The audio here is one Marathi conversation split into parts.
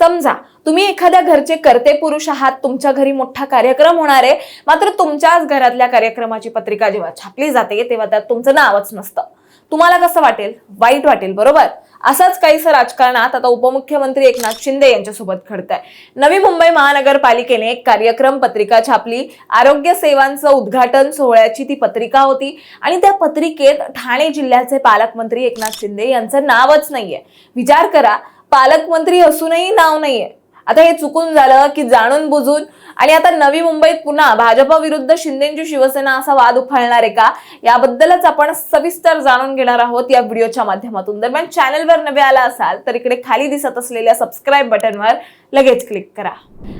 समजा तुम्ही एखाद्या घरचे कर्ते पुरुष आहात, तुमच्या घरी मोठा कार्यक्रम होणार आहे, मात्र तुमच्याच घरातल्या कार्यक्रमाची पत्रिका जेव्हा छापली जाते तेव्हा त्यात तुमचं नावच नसतं. तुम्हाला कसं वाटेल? वाईट वाटेल, बरोबर? असंच काहीसं राजकारणात आता उपमुख्यमंत्री एकनाथ शिंदे यांच्यासोबत घडतंय. नवी मुंबई महानगरपालिकेने एक कार्यक्रम पत्रिका छापली. आरोग्य सेवांचं उद्घाटन सोहळ्याची ती पत्रिका होती आणि त्या पत्रिकेत ठाणे जिल्ह्याचे पालकमंत्री एकनाथ शिंदे यांचं नावच नाहीये. विचार करा, पालकमंत्री असूनही नाव नाहीये. आता हे चुकून झालं की जाणून बुजून? आणि आता नवी मुंबईत पुन्हा भाजप विरुद्ध शिंदेची शिवसेना असा वाद उफाळणार आहे का? याबद्दलच आपण सविस्तर जाणून घेणार आहोत या व्हिडिओच्या माध्यमातून. दरम्यान चॅनलवर नवे आला असाल तर इकडे खाली दिसत असलेल्या सबस्क्राईब बटनवर लगेच क्लिक करा.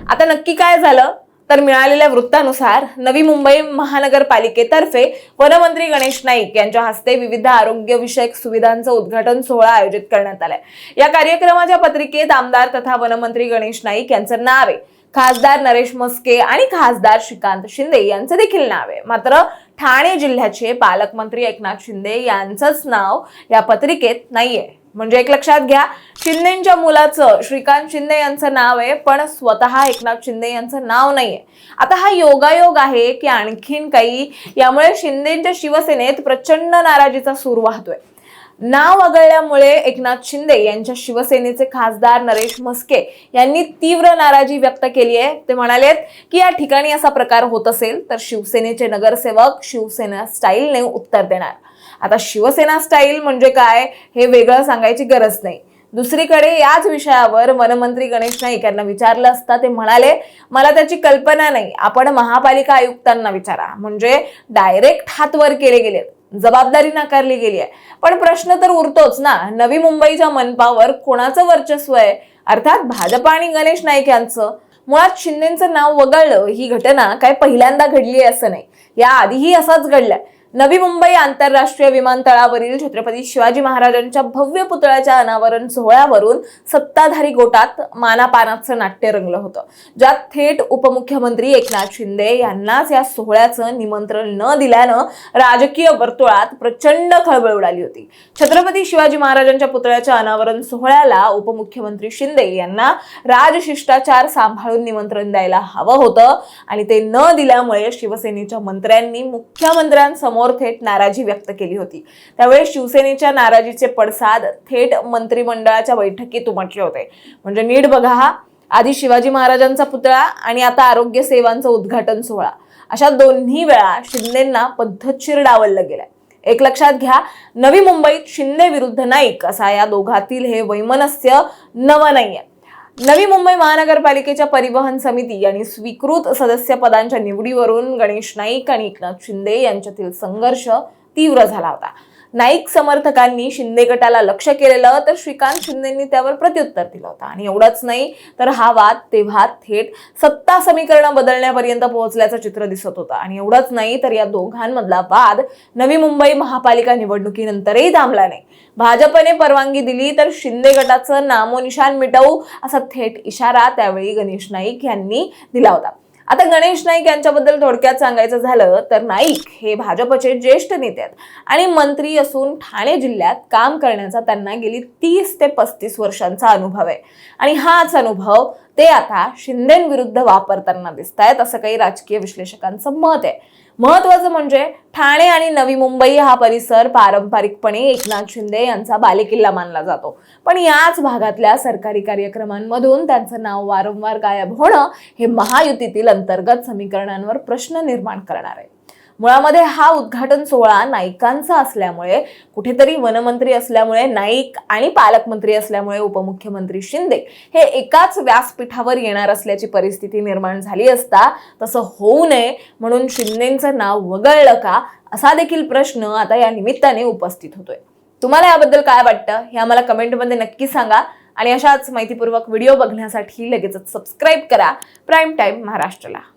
आता नक्की काय झालं? तर मिळालेल्या वृत्तानुसार नवी मुंबई महानगरपालिकेतर्फे वनमंत्री गणेश नाईक यांच्या हस्ते विविध आरोग्य विषयक सुविधांचं उद्घाटन सोहळा आयोजित करण्यात आलाय. या कार्यक्रमाच्या पत्रिकेत आमदार तथा वनमंत्री गणेश नाईक यांचं नाव आहे. खासदार नरेश म्हस्के आणि खासदार श्रीकांत शिंदे यांचं देखील नाव आहे. मात्र ठाणे जिल्ह्याचे पालकमंत्री एकनाथ शिंदे यांचंच नाव या पत्रिकेत नाहीये. म्हणजे एक लक्षात घ्या, शिंदेच्या मुलाचं श्रीकांत शिंदे यांचं नाव आहे, पण स्वतः एकनाथ शिंदे यांचं नाव नाहीये. आता हा योगायोग आहे की आणखीन काही? यामुळे शिंदेच्या शिवसेनेत प्रचंड नाराजीचा सूर वाहतोय. नाव वगळल्यामुळे एकनाथ शिंदे यांच्या शिवसेनेचे खासदार नरेश म्हस्के यांनी तीव्र नाराजी व्यक्त केली आहे. ते म्हणालेत की या ठिकाणी असा प्रकार होत असेल तर शिवसेनेचे नगरसेवक शिवसेना स्टाईलने उत्तर देणार. आता शिवसेना स्टाईल म्हणजे काय हे वेगळं सांगायची गरज नाही. दुसरीकडे याच विषयावर वनमंत्री गणेश नाईक यांना विचारलं असता ते म्हणाले, मला त्याची कल्पना नाही, आपण महापालिका आयुक्तांना विचारा. म्हणजे डायरेक्ट हातवर केले गेले, जबाबदारी नाकारली गेली आहे. पण प्रश्न तर उरतोच ना, नवी मुंबईच्या मनपावर कोणाचं वर्चस्व आहे? अर्थात भाजप आणि गणेश नाईक यांचं. मुळात शिंदेचं नाव वगळलं ही घटना काय पहिल्यांदा घडली असं नाही, या आधीही असंच घडलंय. नवी मुंबई आंतरराष्ट्रीय विमानतळावरील छत्रपती शिवाजी महाराजांच्या भव्य पुतळ्याच्या अनावरण सोहळ्यावरून सत्ताधारी गोटात मानापानाचं नाट्य रंगलं होतं, ज्यात थेट उपमुख्यमंत्री एकनाथ शिंदे यांनाच या सोहळ्याचं निमंत्रण न दिल्यानं राजकीय वर्तुळात प्रचंड खळबळ उडाली होती. छत्रपती शिवाजी महाराजांच्या पुतळ्याच्या अनावरण सोहळ्याला उपमुख्यमंत्री शिंदे यांना राजशिष्टाचार सांभाळून निमंत्रण द्यायला हवं होतं आणि ते न दिल्यामुळे शिवसेनेच्या मंत्र्यांनी मुख्यमंत्र्यांसमोर थेट नाराजी व्यक्त केली होती. त्यावेळी शिवसेनेच्या नाराजीचे पडसाद थेट मंत्रिमंडळाच्या बैठकीत उमटले होते. म्हणजे नीट बघा हा, आधी शिवाजी महाराजांचा पुतळा आणि आता आरोग्य सेवांचं उद्घाटन सोहळा, अशा दोन्ही वेळा शिंदेंना पद्धतशीर डावललं गेलंय. एक लक्षात घ्या, नवी मुंबईत शिंदे विरुद्ध नाईक असा या दोघातील हे वैमनस्य नवं नाहीये. नवी मुंबई महानगरपालिकेच्या परिवहन समिती आणि स्वीकृत सदस्य पदांच्या निवडीवरून गणेश नाईक आणि एकनाथ शिंदे यांच्यातील संघर्ष तीव्र झाला होता. नाईक समर्थकांनी शिंदे गटाला लक्ष केलेलं तर श्रीकांत शिंदेंनी त्यावर प्रत्युत्तर दिलं होतं. आणि एवढंच नाही तर हा वाद तेव्हा थेट सत्ता समीकरण बदलण्यापर्यंत पोहोचल्याचं चित्र दिसत होतं. आणि एवढंच नाही तर या दोघांमधला वाद नवी मुंबई महापालिका निवडणुकीनंतरही थांबला नाही. भाजपने परवानगी दिली तर शिंदे गटाचं नामोनिशान मिटवू असा थेट इशारा त्यावेळी गणेश नाईक यांनी दिला होता. आता गणेश नाईक यांच्याबद्दल थोडक्यात सांगायचं झालं तर नाईक हे भाजपचे ज्येष्ठ नेते आहेत आणि मंत्री असून ठाणे जिल्ह्यात काम करण्याचा त्यांना गेली 30 ते 35 वर्षांचा अनुभव आहे. आणि हाच अनुभव ते आता शिंदेंविरुद्ध वापरताना दिसतायत असं काही राजकीय विश्लेषकांचं मत आहे. महत्वाचं म्हणजे ठाणे आणि नवी मुंबई हा परिसर पारंपरिकपणे एकनाथ शिंदे यांचा बालेकिल्ला मानला जातो. पण याच भागातल्या सरकारी कार्यक्रमांमधून त्यांचं नाव वारंवार गायब होणं हे महायुतीतील अंतर्गत समीकरणांवर प्रश्न निर्माण करणार आहे. मुळामध्ये हा उद्घाटन सोहळा नाईकांचा असल्यामुळे, कुठेतरी वनमंत्री असल्यामुळे नाईक आणि पालकमंत्री असल्यामुळे उपमुख्यमंत्री शिंदे हे एकाच व्यासपीठावर येणार असल्याची परिस्थिती निर्माण झाली असता तसं होऊ नये म्हणून शिंदेंचं नाव वगळलं का असा देखील प्रश्न आता या निमित्ताने उपस्थित होतोय. तुम्हाला याबद्दल काय वाटतं हे आम्हाला कमेंटमध्ये नक्की सांगा आणि अशाच माहितीपूर्वक व्हिडिओ बघण्यासाठी लगेचच सबस्क्राईब करा प्राईम टाइम महाराष्ट्राला.